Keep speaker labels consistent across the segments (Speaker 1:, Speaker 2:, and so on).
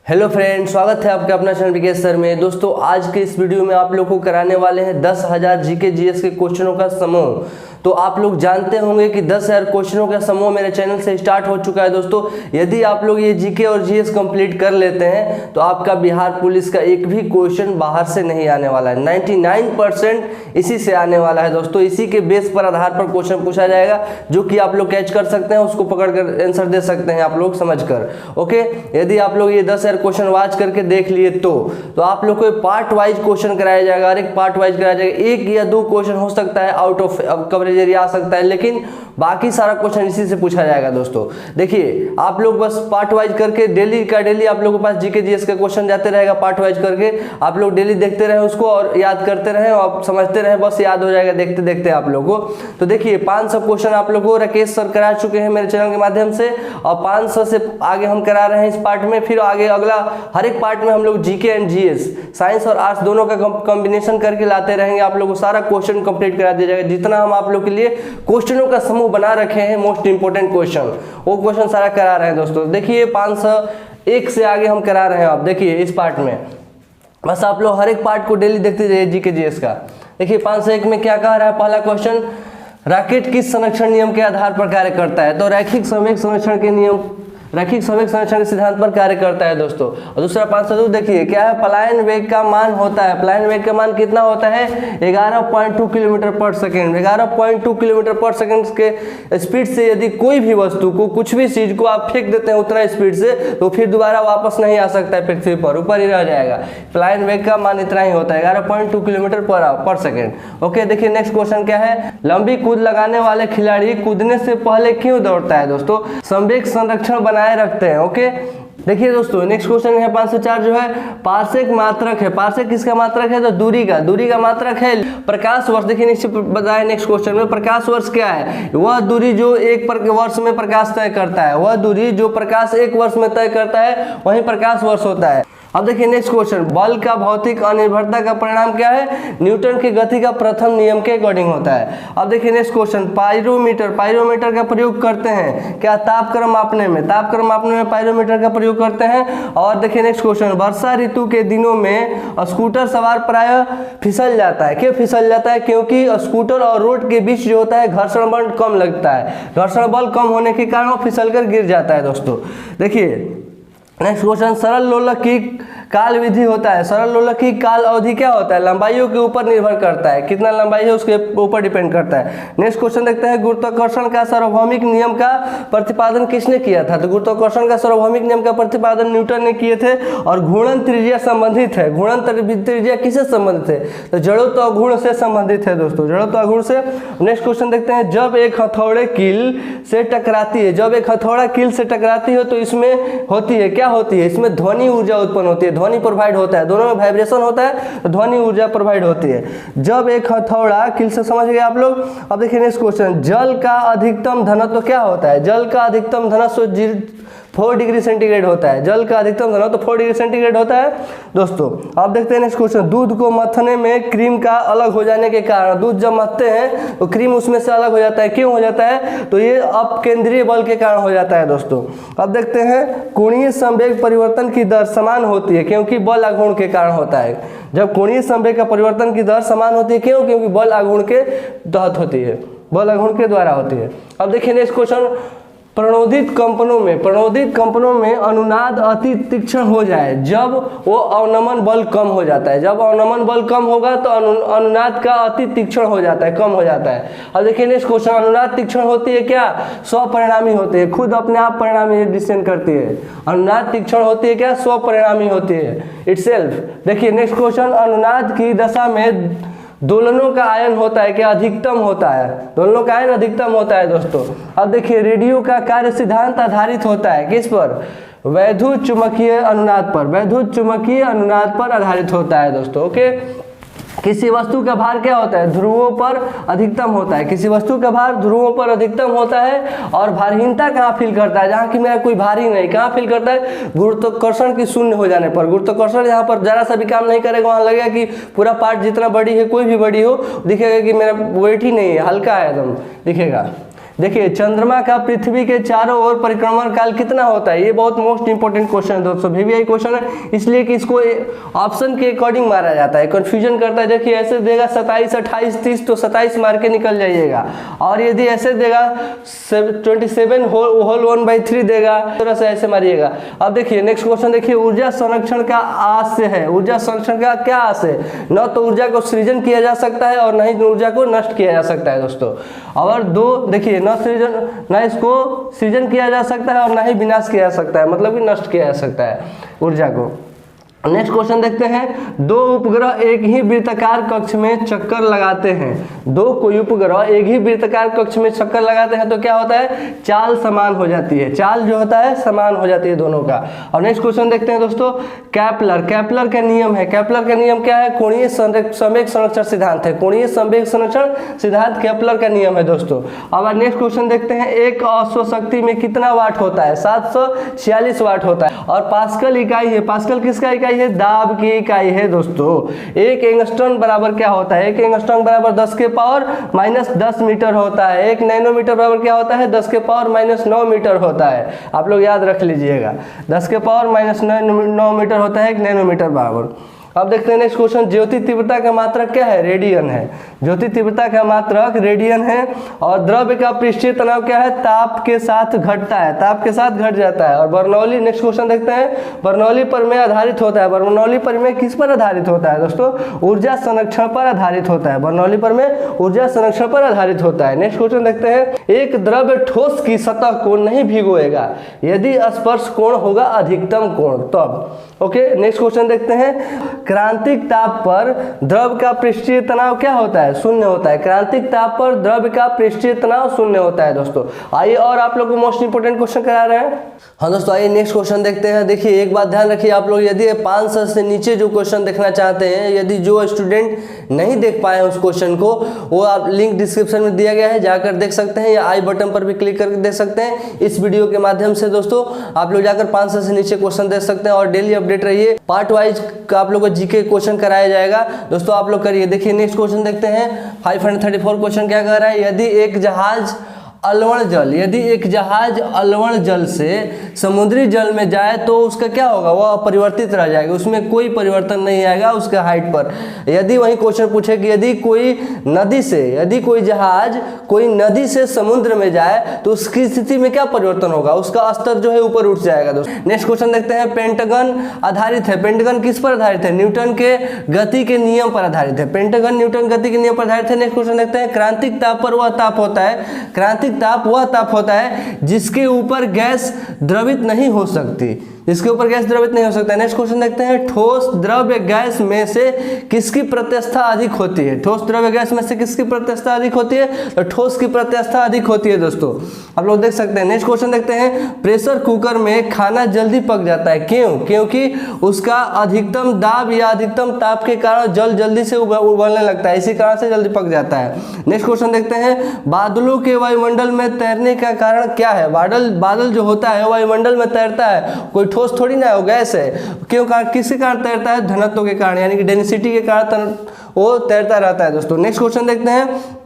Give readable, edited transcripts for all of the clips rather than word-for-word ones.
Speaker 1: Hello friend, स्वागत है आपका अपना चैनल विकेश सर में। दोस्तों, आज के इस वीडियो में आप लोग को कराने वाले हैं 10,000 जीके जीएस के क्वेश्चनों का समूह। तो आप लोग जानते होंगे कि 10,000 क्वेश्चनों का समूह मेरे चैनल से स्टार्ट हो चुका है। दोस्तों, यदि आप लोग ये जीके और जीएस कंप्लीट कर लेते हैं तो आपका बिहार पुलिस का एक भी क्वेश्चन बाहर से नहीं आने वाला है। 99% इसी से आने वाला है। दोस्तों, इसी के बेस पर आधार पर क्वेश्चन पूछा जाएगा, जो कि आप लोग कैच कर सकते हैं, उसको पकड़ कर आंसर दे सकते हैं आप लोग समझ कर। ओके, यदि आप लोग ये 10,000 क्वेश्चन वाच करके देख लिए तो आप लोग को पार्ट वाइज क्वेश्चन कराया जाएगा। और एक पार्ट वाइज कराया जाएगा, एक या दो क्वेश्चन हो सकता है आउट ऑफ कवरेज एरिया आ सकता है, लेकिन बाकी सारा क्वेश्चन इसी से पूछा जाएगा। दोस्तों देखिए, आप लोग बस पार्ट वाइज करके डेली का डेली आप लोगों के पास जीके जीएस का क्वेश्चन जाते रहेगा। पार्ट वाइज करके आप लोग डेली देखते रहे उसको और याद करते रहे और समझते रहे, बस याद हो जाएगा देखते देखते आप लोगों को। तो देखिए, 500 क्वेश्चन आप लोगों को राकेश सर करा चुके हैं मेरे चैनल के माध्यम से, और 500 से आगे हम करा रहे हैं इस पार्ट में। फिर आगे अगला हर एक पार्ट में हम लोग जीके एंड जीएस, साइंस और आर्ट्स दोनों का कॉम्बिनेशन करके लाते रहेंगे। आप लोगों को सारा क्वेश्चन कंप्लीट करा दिया जाएगा। जितना हम आप लोग के लिए क्वेश्चनों का समूह बना रखे हैं, मोस्ट इंपोर्टेंट क्वेश्चन, वो क्वेश्चन सारा करा रहे हैं। दोस्तों देखिए, 501 से आगे हम करा रहे हैं। आप देखिए इस पार्ट में बस आप लोग हर एक पार्ट को डेली देखते जाइए जीके जीएस का। देखिए 501 में क्या कह रहा है। पहला क्वेश्चन, रॉकेट किस संरक्षण नियम के आधार पर कार्य करता है? तो रैखिक संवेग संरक्षण के नियम, रैखिक संवेग संरक्षण के सिद्धांत पर कार्य करता है। दोस्तों, और दूसरा 502 देखिए क्या है। पलायन वेग का मान होता है, पलायन वेग का मान कितना होता है? 11.2 किलोमीटर पर सेकेंड। 11.2 किलोमीटर पर सेकेंड के स्पीड से यदि कोई भी वस्तु को, कुछ भी चीज को आप फेंक देते हैं उतना स्पीड से, तो फिर दोबारा वापस नहीं आ सकता है पृथ्वी पर, ऊपर ही रह जाएगा। पलायन वेग का मान इतना ही होता है, 11.2 किलोमीटर पर सेकेंड। ओके, देखिए नेक्स्ट क्वेश्चन क्या है। लंबी कूद लगाने वाले खिलाड़ी कूदने से पहले क्यों दौड़ता है? दोस्तों, संवेग संरक्षण बनाए रखते हैं। ओके, देखिए दोस्तों नेक्स्ट क्वेश्चन है 504 जो है पार्सेक मात्रक है। पार्सेक किसका मात्रक है? तो दूरी का मात्रक है प्रकाश वर्ष। देखिए नीचे बताया नेक्स्ट क्वेश्चन में, प्रकाश वर्ष क्या है? वह दूरी जो एक वर्ष में प्रकाश तय करता है, वह दूरी जो प्रकाश एक वर्ष में तय करता है वही प्रकाश वर्ष होता है। अब देखिए नेक्स्ट क्वेश्चन, बल का भौतिक अनिर्भरता का परिणाम क्या है? न्यूटन की गति का प्रथम नियम के अकॉर्डिंग होता है। अब देखिए नेक्स्ट क्वेश्चन, पायरोमीटर का प्रयोग करते हैं क्या? तापक्रम मापने में पायरोमीटर का प्रयोग करते हैं। और देखिए नेक्स्ट क्वेश्चन, वर्षा ऋतु के दिनों में स्कूटर सवार प्रायः फिसल जाता है। क्यों फिसल जाता है? क्योंकि स्कूटर और रोड के बीच जो होता है घर्षण बल कम लगता है, घर्षण बल कम होने के कारण वो फिसल कर गिर जाता है। दोस्तों देखिए नेक्स्ट क्वेश्चन, सरल लोलक की काल विधि होता है। सरल लोलक की काल अवधि क्या होता है? लंबाइयों के ऊपर निर्भर करता है, कितना लंबाई है उसके ऊपर डिपेंड करता है। नेक्स्ट क्वेश्चन देखते हैं, गुरुत्वाकर्षण का सार्वभौमिक नियम का प्रतिपादन किसने किया था? तो गुरुत्वाकर्षण का सार्वभौमिक नियम का प्रतिपादन न्यूटन ने किए थे। और घूर्णन त्रिज्या संबंधित है। घूर्णन त्रिज्या किससे संबंधित है? तो जड़त्व अघूर्ण से संबंधित है। दोस्तों, जड़त्व अघूर्ण से। नेक्स्ट क्वेश्चन देखते हैं, जब एक हथौड़े कील से टकराती है, जब एक हथौड़ा कील से टकराती है तो इसमें होती है क्या होती है? इसमें ध्वनि ऊर्जा उत्पन्न होती है, ध्वनि प्रोवाइड होता है, दोनों में वाइब्रेशन होता है तो ध्वनि ऊर्जा प्रोवाइड होती है जब एक हथौड़ा कील से। समझ गए आप लोग। अब देखिए नेक्स्ट क्वेश्चन, जल का अधिकतम घनत्व क्या होता है? जल का अधिकतम घनत्व 4 डिग्री सेंटीग्रेड होता है। जल का अधिकतम घनत्व 4 डिग्री सेंटीग्रेड होता है। दोस्तों अब देखते हैं नेक्स्ट क्वेश्चन, दूध को मथने में क्रीम का अलग हो जाने के कारण, दूध जब मथते हैं तो क्रीम उसमें से अलग हो जाता है। क्यों हो जाता है? तो ये अपकेंद्रीय बल के कारण हो जाता है। दोस्तों अब देखते हैं, कोणीय संवेग परिवर्तन की दर समान होती है क्योंकि बल आघूर्ण के कारण होता है। जब कोणीय संवेग का परिवर्तन की दर समान होती है, क्यों? क्योंकि बल आघूर्ण के तहत होती है, बल आघूर्ण के द्वारा होती है। अब देखिए नेक्स्ट क्वेश्चन, प्रणोदित कंपनों में अनुनाद अति तीक्ष्ण हो जाए जब वो अवनमन बल कम हो जाता है। जब अवनमन बल कम होगा तो अनुनाद का अति तीक्ष्ण हो जाता है, कम हो जाता है। अब देखिए नेक्स्ट क्वेश्चन, अनुनाद तीक्ष्ण होती है क्या? स्वपरिणामी होती है, खुद अपने आप परिणामी डिसीजन करती है। अनुनाद तीक्ष्ण होती है क्या? स्वपरिणामी होती है, इटसेल्फ। देखिए नेक्स्ट क्वेश्चन, अनुनाद की दशा में दोलनों का आयन होता है क्या? अधिकतम होता है, दोलनों का आयन अधिकतम होता है। दोस्तों अब देखिए, रेडियो का कार्य सिद्धांत आधारित होता है किस पर? वैद्युत चुंबकीय अनुनाद पर, वैद्युत चुंबकीय अनुनाद पर आधारित होता है। दोस्तों ओके, किसी वस्तु का भार क्या होता है? ध्रुवों पर अधिकतम होता है। किसी वस्तु का भार ध्रुवों पर अधिकतम होता है। और भारहीनता कहाँ फील करता है? जहाँ कि मेरा कोई भार ही नहीं, कहाँ फील करता है? गुरुत्वाकर्षण की शून्य हो जाने पर। गुरुत्वाकर्षण यहाँ पर जरा सा भी काम नहीं करेगा, वहाँ लगेगा कि पूरा पार्ट जितना बड़ी है, कोई भी बड़ी हो, दिखेगा कि मेरा वेट ही नहीं है, हल्का है एकदम दिखेगा। देखिए चंद्रमा का पृथ्वी के चारों ओर परिक्रमण काल कितना होता है, ये बहुत मोस्ट इंपोर्टेंट क्वेश्चन है दोस्तों, वीवीआई क्वेश्चन है, इसलिए कि इसको ऑप्शन के अकॉर्डिंग मारा जाता है, कंफ्यूजन करता है। देखिए ऐसे देगा 27, 28, 30 तो 27 मार के निकल जाइएगा, और यदि ऐसे देगा 27 होल 1/3 देगा, थोड़ा सा ऐसे मारिएगा। अब देखिए नेक्स्ट क्वेश्चन देखिए, ऊर्जा संरक्षण का आशय है, ऊर्जा संरक्षण का क्या आशय है? न तो ऊर्जा को सृजन किया जा सकता है और न ही ऊर्जा को नष्ट किया जा सकता है दोस्तों। और दो देखिए, न इसको सृजन किया जा सकता है और न ही विनाश किया जा सकता है, मतलब कि नष्ट किया जा सकता है ऊर्जा को। नेक्स्ट क्वेश्चन देखते हैं, दो उपग्रह एक ही वृत्ताकार कक्ष में चक्कर लगाते हैं, दो कोई उपग्रह एक ही वृत्ताकार कक्ष में चक्कर लगाते हैं तो क्या होता है, चाल समान हो जाती है, चाल जो होता है समान हो जाती है दोनों का। और नेक्स्ट क्वेश्चन देखते हैं दोस्तों, केपलर का नियम है, केपलर का नियम क्या है, कोणीय संवेग संरक्षण सिद्धांत है, कोणीय संवेग संरक्षण सिद्धांत केपलर का नियम है दोस्तों। अब नेक्स्ट क्वेश्चन देखते हैं, एक अश्व शक्ति में कितना वाट होता है, 746 वाट होता है। और पास्कल इकाई है, पास्कल किसका इकाई है, दाब की इकाई है दोस्तों। एक एंगस्ट्रॉन बराबर क्या होता है, एक एंगस्ट्रॉन बराबर 10 के पावर -10 मीटर होता है। एक नैनोमीटर बराबर क्या होता है, 10 के पावर -9 मीटर होता है। आप लोग याद रख लीजिएगा, 10 के पावर -9 मीटर होता है एक नैनोमीटर बराबर। अब देखते हैं नेक्स्ट क्वेश्चन, ज्योति तीव्रता का मात्रक क्या है, रेडियन है, ज्योति तीव्रता का मात्रक रेडियन है। और द्रव्य का पृष्ठीय तनाव क्या है, ताप के साथ घटता है, ताप के साथ घट जाता है। और बर्नौली, नेक्स्ट क्वेश्चन देखते हैं, बर्नौली प्रमेय आधारित होता है, बर्नौली प्रमेय किस पर आधारित होता है दोस्तों, ऊर्जा संरक्षण पर आधारित होता है, बर्नौली प्रमेय ऊर्जा संरक्षण पर आधारित होता है। नेक्स्ट क्वेश्चन देखते हैं, एक द्रव्य ठोस की सतह को नहीं भिगोएगा यदि स्पर्श कोण होगा अधिकतम कोण तब। ओके, नेक्स्ट क्वेश्चन देखते हैं, क्रांतिक ताप पर द्रव का पृष्ठीय तनाव क्या होता है, शून्य होता है। क्रांतिक ताप पर द्रव का पृष्ठीय तनाव शून्य होता है दोस्तों। आइए और आप लोग को मोस्ट इंपोर्टेंट क्वेश्चन करा रहे हैं। हाँ दोस्तों, आइए नेक्स्ट क्वेश्चन देखते हैं। देखिए एक बात ध्यान रखिए आप लोग, यदि 500 से नीचे जो क्वेश्चन देखना चाहते हैं, यदि जो स्टूडेंट नहीं देख पाए उस क्वेश्चन को, वो आप लिंक डिस्क्रिप्शन में दिया गया है, जाकर देख सकते हैं, या आई बटन पर भी क्लिक करके देख सकते हैं। इस वीडियो के माध्यम से दोस्तों आप लोग जाकर 500 से नीचे क्वेश्चन देख सकते हैं और डेली अपडेट रहिए। पार्ट वाइज आप लोग को जीके क्वेश्चन कराया जाएगा दोस्तों, आप लोग करिए। देखिए नेक्स्ट क्वेश्चन देखते हैं, 534 क्वेश्चन क्या कह रहा है, यदि एक जहाज अलवण जल, यदि एक जहाज अलवण जल से समुद्री जल में जाए तो उसका क्या होगा, वह अपरिवर्तित रह जाएगा, उसमें कोई परिवर्तन नहीं आएगा उसके हाइट पर। यदि वही क्वेश्चन पूछे कि यदि कोई नदी से, यदि कोई जहाज कोई नदी से समुद्र में जाए तो उसकी स्थिति में क्या परिवर्तन होगा, उसका स्तर जो है ऊपर उठ जाएगा दोस्तों। नेक्स्ट क्वेश्चन देखते हैं, पेंटागन आधारित है, पेंटागन किस पर आधारित है, न्यूटन के गति के नियम पर आधारित है, पेंटागन न्यूटन गति के नियम पर आधारित है। नेक्स्ट क्वेश्चन देखते हैं, क्रांतिक ताप पर वह ताप होता है, क्रांतिक ताप वह ताप होता है जिसके ऊपर गैस द्रवित नहीं हो सकती, इसके ऊपर गैस द्रवित नहीं हो सकता है। नेक्स्ट क्वेश्चन देखते हैं, ठोस द्रव्य गैस में से किसकी प्रत्यस्थता अधिक होती है, ठोस द्रव्य गैस में से किसकी प्रत्यस्थता अधिक होती है, तो ठोस की प्रत्यस्थता अधिक होती है दोस्तों, आप लोग देख सकते हैं। नेक्स्ट क्वेश्चन देखते हैं, प्रेशर कुकर में खाना जल्दी पक जाता है, क्यों, क्योंकि उसका अधिकतम दाब या अधिकतम ताप के कारण जल जल्दी से उबलने लगता है, इसी कारण से जल्दी पक जाता है। नेक्स्ट क्वेश्चन देखते हैं, बादलों के वायुमंडल में तैरने का कारण क्या है, बादल जो होता है वायुमंडल में तैरता है, कोई ठोस थोड़ी ना हो, गैस है, क्यों कारण, किसके कारण तैरता है, घनत्व के कारण, यानी कि डेंसिटी के कारण वो तैरता रहता है दोस्तों। नेक्स्ट क्वेश्चन देखते हैं,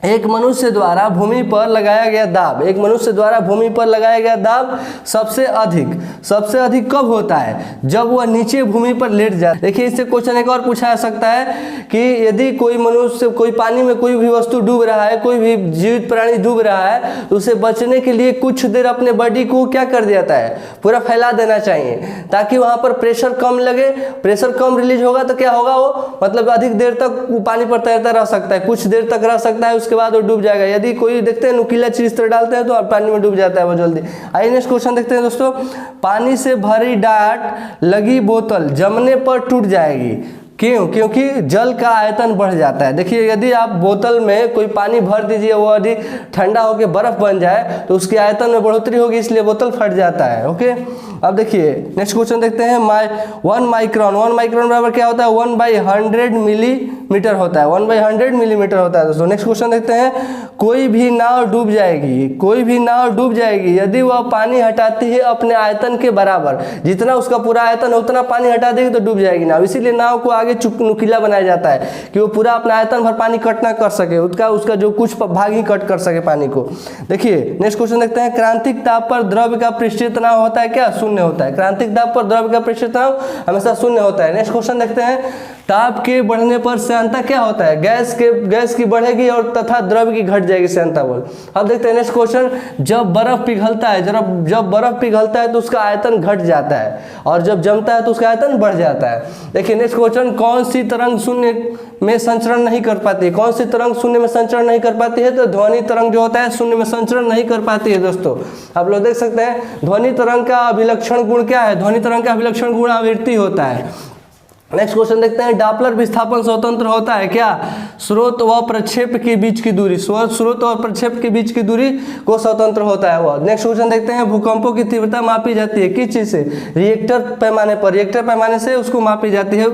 Speaker 1: एक मनुष्य द्वारा भूमि पर लगाया गया दाब, एक मनुष्य द्वारा भूमि पर लगाया गया दाब सबसे अधिक कब होता है, जब वह नीचे भूमि पर लेट जाए। देखिए इससे क्वेश्चन एक और पूछा जा सकता है कि यदि कोई मनुष्य, कोई पानी में कोई भी वस्तु डूब रहा है, कोई भी जीवित प्राणी डूब रहा है, तो उसे बचने के लिए कुछ देर अपने बॉडी को क्या कर देता है, पूरा फैला देना चाहिए, ताकि वहां पर प्रेशर कम लगे, प्रेशर कम रिलीज होगा तो क्या होगा, वो मतलब अधिक देर तक पानी पर तैरता रह सकता है, कुछ देर तक रह सकता है, उसके बाद वो डूब जाएगा। यदि कोई देखते हैं नुकीला चीज तरह डालते हैं तो पानी में डूब जाता है वो जल्दी। आइए नेक्स्ट क्वेश्चन देखते हैं दोस्तों, पानी से भरी डाट लगी बोतल जमने पर टूट जाएगी, क्यों, क्योंकि जल का आयतन बढ़ जाता है। देखिए यदि आप बोतल में कोई पानी भर दीजिए, वो यदि ठंडा होकर बर्फ बन जाए तो उसके आयतन में बढ़ोतरी होगी, इसलिए बोतल फट जाता है। ओके, अब देखिए नेक्स्ट क्वेश्चन देखते हैं, 1 माइक्रोन बराबर क्या होता है, 1/100 मिलीमीटर होता है, 1/100 मिलीमीटर होता है दोस्तों। नेक्स्ट क्वेश्चन देखते हैं, कोई भी नाव डूब जाएगी यदि वह पानी हटाती है अपने आयतन के बराबर, जितना उसका पूरा आयतन है उतना पानी हटा देगी तो डूब जाएगी नाव, इसीलिए नाव को आगे आगे नुकीला बनाया जाता है कि वो पूरा अपना आयतन भर पानी कट ना कर सके, उसका जो कुछ भाग ही कट कर सके पानी को। देखिए नेक्स्ट क्वेश्चन देखते हैं, क्रांतिक ताप पर द्रव्य का पृष्ठीय तनाव होता है क्या? शून्य होता है। क्रांतिक ताप पर द्रव्य का पृष्ठीय तनाव हमेशा शून्य होता है। नेक्स्ट क्वेश्चन देखते हैं, ताप के बढ़ने पर श्यानता क्या होता है? गैस की बढ़ेगी और तथा द्रव्य की घट जाएगी श्यानता बल। अब देखते हैं नेक्स्ट क्वेश्चन, जब बर्फ पिघलता है, जब बर्फ पिघलता है तो उसका आयतन घट जाता है और जब जमता है तो उसका आयतन बढ़ जाता है। देखिए नेक्स्ट क्वेश्चन, कौन सी तरंग शून्य में संचरण नहीं कर पाती है? कौन सी तरंग शून्य में संचरण नहीं कर पाती है? तो ध्वनि तरंग जो होता है शून्य में संचरण नहीं कर पाती है। दोस्तों आप लोग देख सकते हैं ध्वनि तरंग का अभिलक्षण गुण क्या है? ध्वनि तरंग का अभिलक्षण गुण आवृत्ति होता है। नेक्स्ट क्वेश्चन देखते हैं, डापलर विस्थापन स्वतंत्र होता है क्या? स्रोत व प्रक्षेप के बीच की दूरी, स्रोत और प्रक्षेप के बीच की दूरी को स्वतंत्र होता है वह। नेक्स्ट क्वेश्चन देखते हैं, भूकंपों की तीव्रता मापी जाती है किस चीज से? रिएक्टर पैमाने पर, रिएक्टर पैमाने से उसको मापी जाती है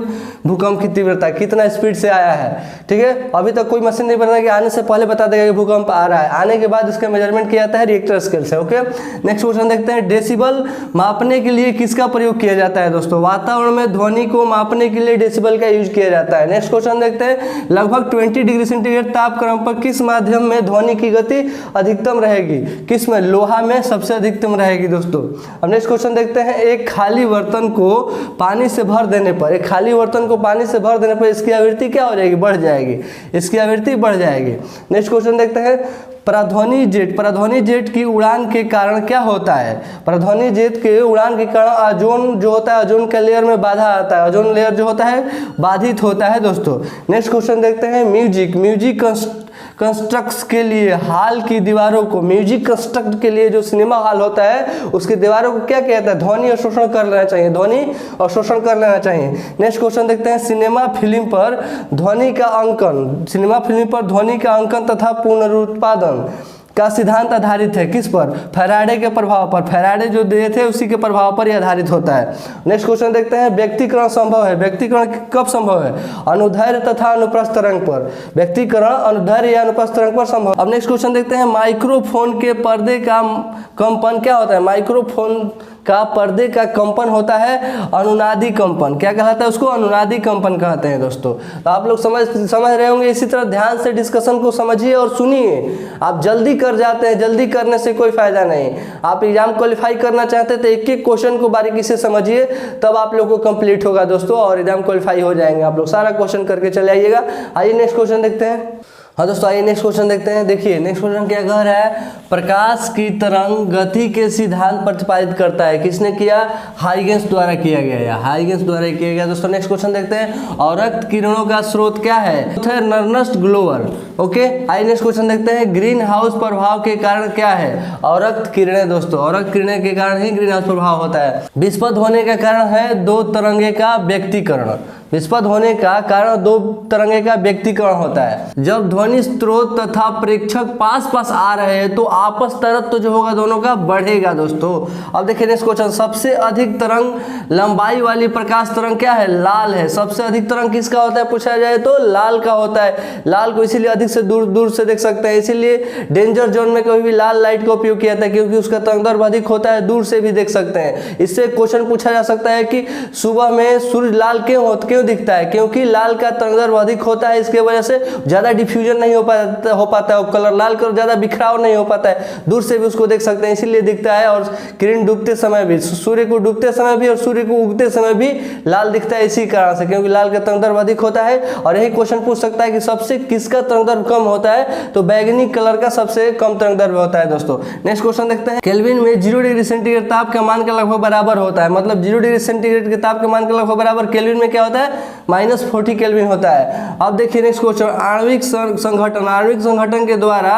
Speaker 1: भूकंप की तीव्रता, कितना स्पीड से आया है। ठीक है, अभी तक कोई मशीन नहीं बना कि आने से पहले बता देगा कि भूकंप आ रहा है, आने के बाद इसका मेजरमेंट किया जाता है रिएक्टर स्केल से। ओके, नेक्स्ट क्वेश्चन देखते हैं, डेसिबल मापने के लिए किसका प्रयोग किया जाता है? दोस्तों वातावरण में ध्वनि को मापने के लिए डेसिबल का यूज किया जाता है। नेक्स्ट क्वेश्चन देखते हैं, लगभग 20 डिग्री सेंटीग्रेड तापक्रम पर किस माध्यम में ध्वनि की गति अधिकतम रहेगी? किस में? लोहा में सबसे अधिकतम रहेगी। दोस्तों अब नेक्स्ट क्वेश्चन देखते हैं, एक खाली बर्तन को पानी से भर देने पर, एक खाली बर्तन को पानी से भर देने पर इसकी आवृत्ति क्या हो जाएगी? बढ़ जाएगी, इसकी आवृत्ति बढ़ जाएगी। नेक्स्ट क्वेश्चन देखते हैं, पराध्वनि जेट की उड़ान के कारण क्या होता है? पराध्वनि जेट के उड़ान के कारण ओजोन जो होता है, ओजोन के लेयर में बाधा आता है, ओजोन लेयर जो होता है बाधित होता है। दोस्तों नेक्स्ट क्वेश्चन देखते हैं, म्यूजिक कंस्ट्रक्ट्स के लिए हाल की दीवारों को, म्यूजिक कंस्ट्रक्ट के लिए जो सिनेमा हॉल होता है उसकी दीवारों को क्या कहता है? ध्वनि अवशोषण कर लेना चाहिए, ध्वनि अवशोषण कर लेना चाहिए। नेक्स्ट क्वेश्चन देखते हैं, सिनेमा फिल्म पर ध्वनि का अंकन, सिनेमा फिल्म पर ध्वनि का अंकन तथा पुनरुत्पादन का सिद्धांत आधारित है किस पर? फैराडे के प्रभाव पर, फैराडे जो दिए थे उसी के प्रभाव पर यह आधारित होता है। नेक्स्ट क्वेश्चन देखते हैं, व्यक्तिकरण संभव है, व्यक्तिकरण कब संभव है? अनुदैर्ध्य तथा अनुप्रस्थ तरंग पर, व्यक्तिकरण अनुदैर्ध्य या अनुप्रस्थ तरंग पर संभव। अब नेक्स्ट क्वेश्चन देखते हैं, माइक्रोफोन के पर्दे का कंपन क्या होता है? माइक्रोफोन का पर्दे का कंपन होता है अनुनादी कंपन। क्या कहलाता है उसको? अनुनादी कंपन कहते हैं। दोस्तों तो आप लोग समझ रहे होंगे, इसी तरह ध्यान से डिस्कशन को समझिए और सुनिए। आप जल्दी कर जाते हैं, जल्दी करने से कोई फायदा नहीं। आप एग्जाम क्वालिफाई करना चाहते हैं तो एक एक क्वेश्चन को बारीकी से समझिए, तब आप लोग को कंप्लीट होगा दोस्तों, और एग्जाम क्वालिफाई हो जाएंगे आप लोग। सारा क्वेश्चन करके चले आइएगा। आइए नेक्स्ट क्वेश्चन देखते हैं। हाँ दोस्तों आइए नेक्स्ट क्वेश्चन देखते हैं। देखिए नेक्स्ट क्वेश्चन क्या कह रहा है, प्रकाश की तरंग गति के सिद्धांत प्रतिपादित करता है। किसने किया? हाइगेंस द्वारा किया गया, हाइगेंस द्वारा किया गया। दोस्तों नेक्स्ट क्वेश्चन देखते हैं, और रक्त किरणों का स्रोत क्या है? Nernst glower. ओके, आइए नेक्स्ट क्वेश्चन देखते हैं, ग्रीन हाउस प्रभाव के कारण क्या है? और रक्त किरणें। दोस्तों और रक्त किरणें के कारण ही ग्रीन हाउस प्रभाव होता है। विस्पद होने का कारण है दो तरंगे का व्यक्तीकरण, विस्पद होने का कारण दो तरंगे का व्यक्तीकरण होता है। जब ध्वनि स्रोत तथा प्रेक्षक पास पास आ रहे हैं तो आपस तरफ तो जो होगा दोनों का बढ़ेगा। दोस्तों अब देखिए नेक्स्ट क्वेश्चन, सबसे अधिक तरंग लंबाई वाली प्रकाश तरंग क्या है? लाल है। सबसे अधिक तरंग किसका होता है पूछा जाए तो लाल का होता है। लाल को इसीलिए अधिक से दूर से देख सकते हैं, इसीलिए डेंजर जोन में कभी भी लाल लाइट का उपयोग किया जाता है, क्योंकि उसका तरंगदैर्ध्य अधिक होता है, दूर से भी देख सकते हैं। इससे क्वेश्चन पूछा जा सकता है कि सुबह में सूर्य लाल क्यों दिखता है? क्योंकि लाल का तरंगदैर्ध्य अधिक होता है, इसके वजह से ज्यादा डिफ्यूजन नहीं हो पाता है, कलर लाल कलर ज्यादा बिखराव नहीं हो पाता है, दूर से भी उसको देख सकते हैं, इसीलिए दिखता है। और किरण डूबते समय भी, सूर्य को डूबते समय भी और सूर्य को उगते समय भी लाल दिखता है इसी कारण से, क्योंकि लाल का तरंगदैर्ध्य अधिक होता है। और यही क्वेश्चन पूछ सकता है कि सबसे किसका तरंगदैर्ध्य कम होता है? तो बैगनी कलर का सबसे कम तरंगदैर्ध्य होता है। दोस्तों नेक्स्ट क्वेश्चन देखते हैं, केल्विन में 0 डिग्री सेंटीग्रेड ताप का मान का लगभग बराबर होता है, मतलब 0 डिग्री सेंटीग्रेड के ताप के मान का लगभग बराबर केल्विन में क्या होता है? -40 केल्विन होता है। अब देखिए नेक्स्ट क्वेश्चन, आणविक संघटन के द्वारा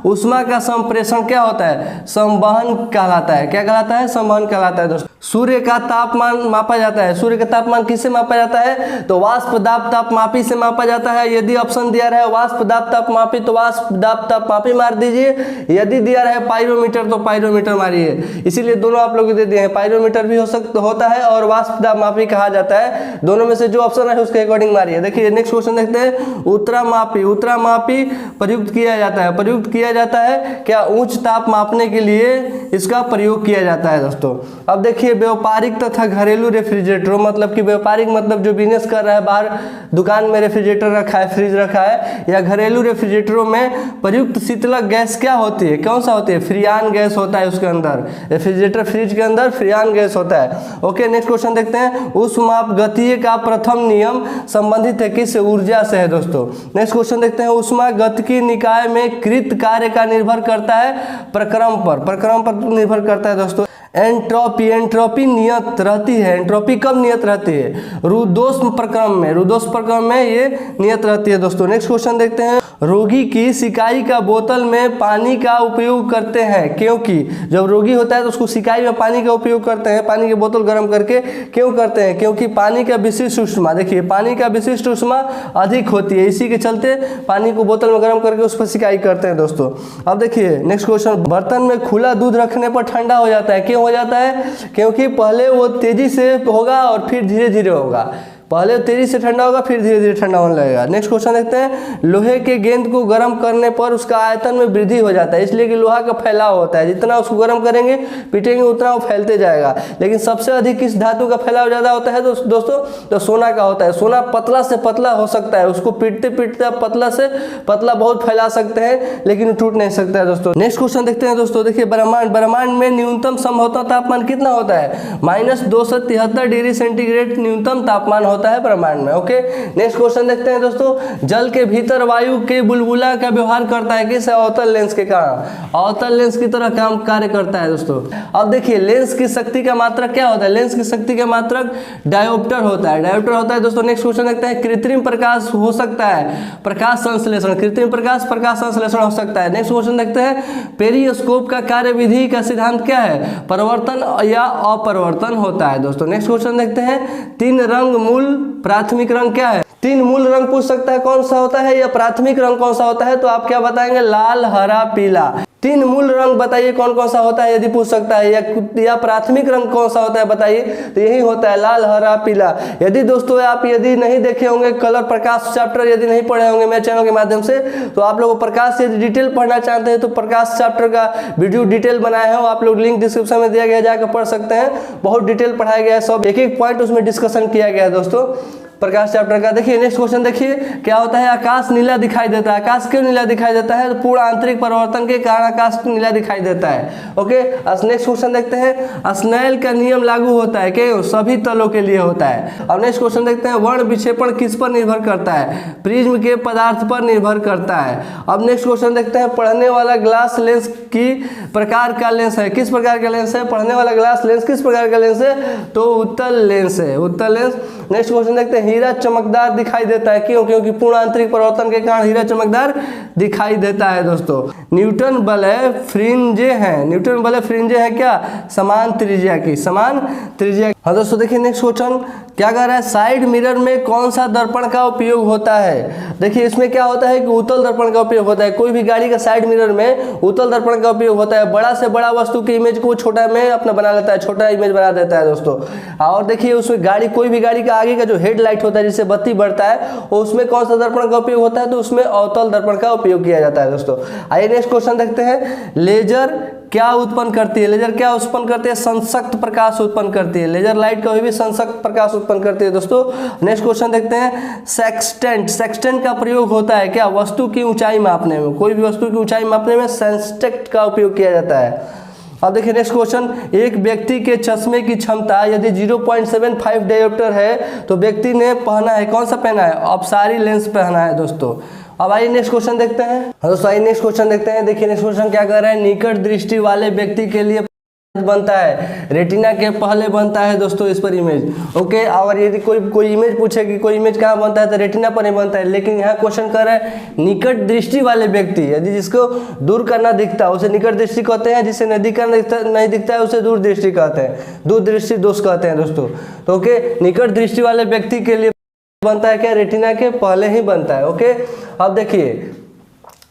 Speaker 1: ऊष्मा का संप्रेषण क्या होता है? संवहन कहलाता है। क्या कहलाता है? संवहन कहलाता है। दोस्तों सूर्य का तापमान मापा जाता है। सूर्य का तापमान किससे मापा जाता है? तो वाष्प दाब तापमापी से मापा जाता है। यदि ऑप्शन दिया रहा है वाष्प दाब तापमापी तो वाष्प दाब तापमापी मार दीजिए, यदि दिया रहा है पाइरोमीटर तो पाइरोमीटर मारिए। इसीलिए दोनों आप लोग दे दिए हैं, पाइरोमीटर भी होता है और वाष्प दाब मापी कहा जाता है। दोनों में से जो ऑप्शन है उसके अकॉर्डिंग मारिए। देखिए नेक्स्ट क्वेश्चन देखते हैं, उत्तरामापी। उत्तरामापी प्रयुक्त किया जाता है, प्रयुक्त किया जाता है क्या, उच्च ताप मापने के लिए इसका प्रयोग किया जाता है दोस्तों। अब देखिए व्यापारिक तथा घरेलू रेफ्रिजरेटरों, मतलब कि व्यापारिक मतलब जो बिजनेस कर रहा है, बाहर दुकान में रेफ्रिजरेटर रखा है, फ्रिज रखा है, या घरेलू रेफ्रिजरेटरों में प्रयुक्त शीतलक गैस क्या होती है, कौन सा होती है, फ्रियान गैस होता है उसके अंदर, रेफ्रिजरेटर फ्रिज के अंदर फ्रियान गैस होता है। ओके नेक्स्ट क्वेश्चन देखते हैं, ऊष्मागतिकीय का प्रथम नियम संबंधित है किस ऊर्जा से है दोस्तों। नेक्स्ट क्वेश्चन देखते हैं, ऊष्मागतिकीय निकाय में कृत कार्य का निर्भर करता है प्रक्रम पर, प्रक्रम पर निर्भर करता है दोस्तों। एंट्रोपी, एंट्रोपी नियत रहती है, एंट्रोपी कब नियत रहती है, रुद्धोष्म प्रक्रम में, रुद्धोष्म प्रक्रम में ये नियत रहती है दोस्तों। नेक्स्ट क्वेश्चन देखते हैं, रोगी की सिकाई का बोतल में पानी का उपयोग करते हैं क्योंकि, जब रोगी होता है तो उसको सिकाई में पानी का उपयोग करते हैं, पानी की बोतल गर्म करके, क्यों करते हैं, क्योंकि पानी का विशिष्ट ऊष्मा, देखिए पानी का विशिष्ट ऊष्मा अधिक होती है, इसी के चलते पानी को बोतल में गर्म करके उस पर सिकाई करते हैं दोस्तों। अब देखिए नेक्स्ट क्वेश्चन, बर्तन में खुला दूध रखने पर ठंडा हो जाता है, क्यों हो जाता है, क्योंकि पहले वो तेजी से होगा और फिर धीरे धीरे होगा, पहले तेजी से ठंडा होगा फिर धीरे धीरे ठंडा होने लगेगा। नेक्स्ट क्वेश्चन देखते हैं, लोहे के गेंद को गर्म करने पर उसका आयतन में वृद्धि हो जाता है, इसलिए कि लोहा का फैलाव होता है, जितना उसको गर्म करेंगे पीटेंगे उतना वो फैलते जाएगा। लेकिन सबसे अधिक किस धातु का फैलाव ज़्यादा होता है दोस्तों, तो सोना का होता है। सोना पतला से पतला हो सकता है, उसको पीटते पीटते आप पतला से पतला बहुत फैला सकते हैं, लेकिन टूट नहीं सकता है दोस्तों। नेक्स्ट क्वेश्चन देखते हैं दोस्तों, देखिए ब्रह्मांड, ब्रह्मांड में न्यूनतम संभवतः तापमान कितना होता है, -273 डिग्री सेंटीग्रेड न्यूनतम तापमान होता है ब्रह्मांड में। ओके नेक्स्ट क्वेश्चन देखते हैं दोस्तों, जल के भीतर वायु के बुलबुला का व्यवहार करता है किस, अवतल लेंस के कारण, अवतल लेंस की तरह काम कार्य करता है दोस्तों। अब देखिए लेंस की शक्ति का मात्रक क्या होता है, लेंस की शक्ति का मात्रक डायोप्टर होता है, डायोप्टर होता है दोस्तों। नेक्स्ट क्वेश्चन देखते हैं, कृत्रिम प्रकाश हो सकता है, प्रकाश संश्लेषण, कृत्रिम प्रकाश प्रकाश संश्लेषण हो सकता है। नेक्स्ट क्वेश्चन देखते हैं, पेरिस्कोप का कार्यविधि का सिद्धांत क्या है, परिवर्तन या अपरिवर्तन होता है दोस्तों। नेक्स्ट क्वेश्चन देखते हैं, तीन रंग मूल प्राथमिक रंग क्या है, तीन मूल रंग पूछ सकता है कौन सा होता है, या प्राथमिक रंग कौन सा होता है, तो आप क्या बताएंगे, लाल हरा पीला। तीन मूल रंग बताइए कौन कौन सा होता है यदि पूछ सकता है, या प्राथमिक रंग कौन सा होता है बताइए, तो यही होता है लाल हरा पीला। यदि दोस्तों आप यदि नहीं देखे होंगे कलर प्रकाश चैप्टर, यदि नहीं पढ़े होंगे मेरे चैनल के माध्यम से, तो आप लोग प्रकाश से डिटेल पढ़ना चाहते हैं तो प्रकाश चैप्टर का वीडियो डिटेल बनाया है, आप लोग लिंक डिस्क्रिप्शन में दिया गया, जाकर पढ़ सकते हैं। बहुत डिटेल पढ़ाया गया है, सब एक एक पॉइंट उसमें डिस्कशन किया गया है दोस्तों प्रकाश चैप्टर का। देखिए नेक्स्ट क्वेश्चन देखिए क्या होता है, आकाश नीला दिखाई देता है, आकाश क्यों नीला दिखाई देता है, तो पूर्ण आंतरिक परिवर्तन के कारण आकाश नीला दिखाई देता है। ओके नेक्स्ट क्वेश्चन देखते हैं, स्नेल का नियम लागू होता है क्यों, सभी तलों के लिए होता है। अब नेक्स्ट क्वेश्चन देखते हैं, वर्ण विक्षेपण किस पर निर्भर करता है, प्रिज्म के पदार्थ पर निर्भर करता है। अब नेक्स्ट क्वेश्चन देखते हैं, पढ़ने वाला ग्लास लेंस की प्रकार का लेंस है, किस प्रकार का लेंस है, पढ़ने वाला ग्लास लेंस किस प्रकार का लेंस है, तो उत्तल लेंस है, उत्तल लेंस। नेक्स्ट क्वेश्चन देखते हैं, हीरा चमकदार दिखाई देता है क्यों, क्योंकि पूर्ण आंतरिक परिवर्तन के कारण हीरा चमकदार दिखाई देता है दोस्तों। न्यूटन वलय फ्रिंजे हैं, न्यूटन वलय फ्रिंजे हैं क्या, समान त्रिज्या की, समान त्रिज्या। हाँ दोस्तों देखिए नेक्स्ट क्वेश्चन क्या कह रहा है, साइड मिरर में कौन सा दर्पण का उपयोग होता है। देखिए इसमें क्या होता है कि उत्तल दर्पण का उपयोग होता है, कोई भी गाड़ी का साइड मिरर में उत्तल दर्पण का उपयोग होता है। बड़ा से बड़ा वस्तु की इमेज को छोटा में अपना बना लेता है, छोटा इमेज बना देता है दोस्तों। और देखिए उसमें गाड़ी, कोई भी गाड़ी का आगे का जो हेडलाइट होता है जिससे बत्ती बढ़ता है, उसमें कौन सा दर्पण का उपयोग होता है, तो उसमें अवतल दर्पण का उपयोग किया जाता है दोस्तों। आइए नेक्स्ट क्वेश्चन देखते हैं, लेजर क्या उत्पन्न करती है, लेजर क्या उत्पन्न करती है, संसक्त प्रकाश उत्पन्न करती है, लेजर लाइट कभी भी संसक्त प्रकाश उत्पन्न करती है दोस्तों। नेक्स्ट क्वेश्चन देखते हैं, सेक्सटेंट, सेक्सटेंट का प्रयोग होता है क्या, वस्तु की ऊंचाई मापने में, कोई भी वस्तु की ऊंचाई मापने में सेक्सटेंट का उपयोग किया जाता है। अब देखिए नेक्स्ट क्वेश्चन, एक व्यक्ति के चश्मे की क्षमता यदि 0.75 डायोप्टर है तो व्यक्ति ने पहना है, कौन सा पहना है, अपसारी लेंस पहना है दोस्तों। अब आइए नेक्स्ट क्वेश्चन देखते हैं। दोस्तों आइए नेक्स्ट क्वेश्चन देखते हैं। देखिए नेक्स्ट क्वेश्चन क्या कर रहा है, निकट दृष्टि वाले व्यक्ति के लिए बनता है, रेटिना के पहले बनता है दोस्तों इस पर इमेज। ओके और यदि कोई इमेज पूछे कि कोई इमेज कहाँ बनता है तो रेटिना पर ही बनता है, लेकिन यहाँ क्वेश्चन कर रहा है निकट दृष्टि वाले व्यक्ति, यदि जिसको दूर करना दिखता है उसे निकट दृष्टि कहते हैं, जिसे नजदीक करना नहीं दिखता है उसे दूर दृष्टि कहते हैं, दूर दृष्टि दोष कहते हैं दोस्तों। तो ओके निकट दृष्टि वाले व्यक्ति के लिए बनता है क्या, रेटिना के पहले ही बनता है। ओके अब देखिए,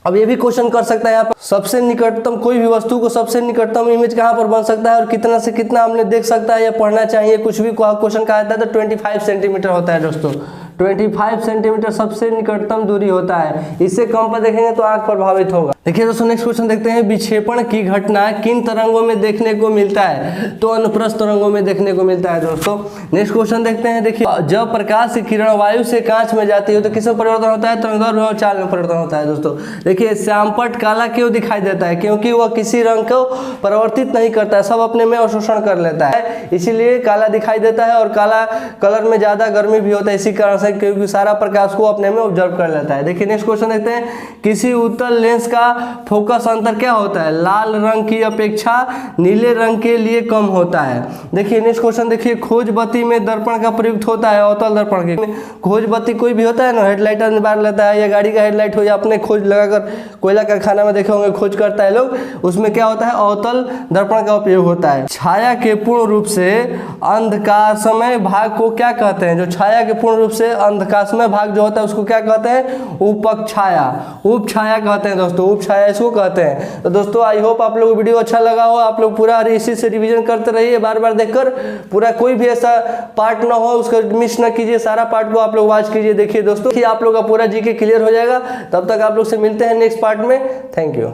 Speaker 1: अब ये भी क्वेश्चन कर सकता है यहाँ पर, सबसे निकटतम कोई भी वस्तु को सबसे निकटतम इमेज कहाँ पर बन सकता है और कितना से कितना हमने देख सकता है या पढ़ना चाहिए, कुछ भी क्वेश्चन कहा जाता है तो 25 सेंटीमीटर होता है दोस्तों, 25 सेंटीमीटर सबसे निकटतम दूरी होता है। इससे कम पर देखेंगे तो आंख प्रभावित होगा। देखिए दोस्तों नेक्स्ट क्वेश्चन देखते हैं, विक्षेपण की घटना किन तरंगों में देखने को मिलता है? तो अनुप्रस्थ तरंगों में देखने को मिलता है दोस्तों। नेक्स्ट क्वेश्चन देखते हैं, देखिए जब प्रकाश की किरण वायु से कांच में जाती है तो किसमें परिवर्तन होता है? तरंगदैर्घ्य और चाल में परिवर्तन होता है दोस्तों। देखिए श्यामपट्ट काला क्यों दिखाई देता है? क्योंकि वह किसी रंग को परिवर्तित नहीं करता है, सब अपने में अवशोषण कर लेता है, इसीलिए काला दिखाई देता है। और काला कलर में ज्यादा गर्मी भी होता है इसी कारण से, क्योंकि सारा प्रकाश को अपने में ऑब्जर्व कर लेता है। देखिए नेक्स्ट क्वेश्चन देखते हैं, किसी उत्तल लेंस का फोकस अंतर क्या होता है? लाल रंग की अपेक्षा नीले रंग के लिए कम होता है। देखिए नेक्स्ट क्वेश्चन देखिए, खोज बत्ती में दर्पण का प्रयुक्त होता है अवतल दर्पण के। खोज बत्ती कोई भी होता है ना, हेडलाइट बार लेता है या गाड़ी का हेडलाइट हो या अपने खोज लगाकर कोयला कारखाना में देखे होंगे खोज करता है लोग, उसमें क्या होता है? अवतल दर्पण का उपयोग होता है। छाया के पूर्ण रूप से अंधकारमय भाग को क्या कहते हैं? जो छाया के पूर्ण रूप से अंधकारमय भाग जो होता है उसको क्या कहते हैं? उपक छाया, उप छाया कहते हैं दोस्तों, उप छाया इसको कहते हैं। तो दोस्तों आई होप आप लोग वीडियो अच्छा लगा हो, आप लोग पूरा इसी से रिवीजन करते रहिए, बार बार देखकर पूरा कोई भी ऐसा पार्ट ना हो उसको मिस ना कीजिए, सारा पार्ट को आप लोग वॉच कीजिए। देखिए दोस्तों कि आप लोग का पूरा जीके क्लियर हो जाएगा। तब तक आप लोग से मिलते हैं नेक्स्ट पार्ट में। Thank you.